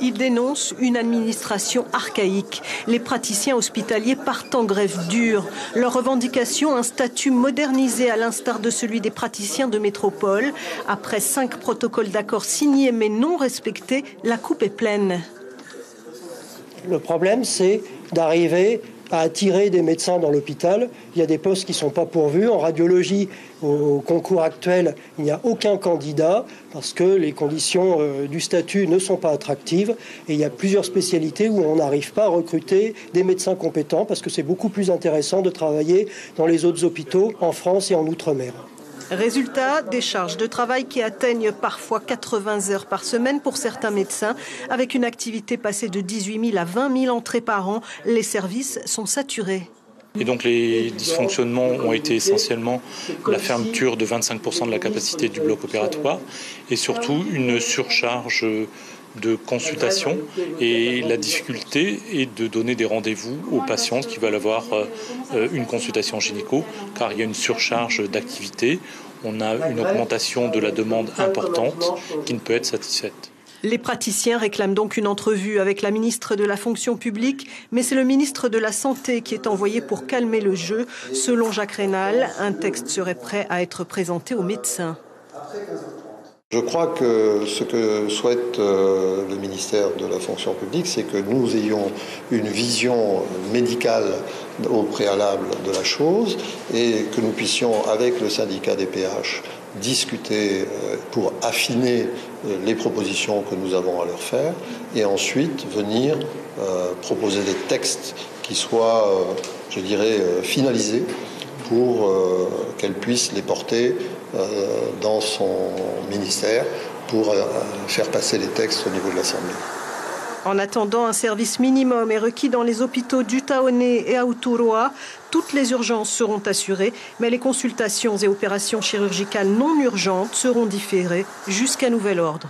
Ils dénoncent une administration archaïque. Les praticiens hospitaliers partent en grève dure. Leur revendication, un statut modernisé à l'instar de celui des praticiens de métropole. Après 5 protocoles d'accord signés mais non respectés, la coupe est pleine. Le problème, c'est d'arriver à attirer des médecins dans l'hôpital. Il y a des postes qui ne sont pas pourvus. En radiologie, au concours actuel, il n'y a aucun candidat parce que les conditions du statut ne sont pas attractives. Et il y a plusieurs spécialités où on n'arrive pas à recruter des médecins compétents parce que c'est beaucoup plus intéressant de travailler dans les autres hôpitaux en France et en Outre-mer. Résultat, des charges de travail qui atteignent parfois 80 heures par semaine pour certains médecins. Avec une activité passée de 18 000 à 20 000 entrées par an, les services sont saturés. Et donc les dysfonctionnements ont été essentiellement la fermeture de 25% de la capacité du bloc opératoire et surtout une surcharge de consultation et la difficulté est de donner des rendez-vous aux patients qui veulent avoir une consultation gynéco car il y a une surcharge d'activité, on a une augmentation de la demande importante qui ne peut être satisfaite. Les praticiens réclament donc une entrevue avec la ministre de la fonction publique, mais c'est le ministre de la Santé qui est envoyé pour calmer le jeu. Selon Jacques Raynal, un texte serait prêt à être présenté aux médecins. Je crois que ce que souhaite le ministère de la fonction publique, c'est que nous ayons une vision médicale au préalable de la chose et que nous puissions, avec le syndicat des PH, discuter pour affiner les propositions que nous avons à leur faire et ensuite venir proposer des textes qui soient, je dirais, finalisés pour qu'elle puisse les porter dans son ministère pour faire passer les textes au niveau de l'Assemblée. En attendant, un service minimum est requis dans les hôpitaux d'Utaoné et Aotearoa. Toutes les urgences seront assurées, mais les consultations et opérations chirurgicales non urgentes seront différées jusqu'à nouvel ordre.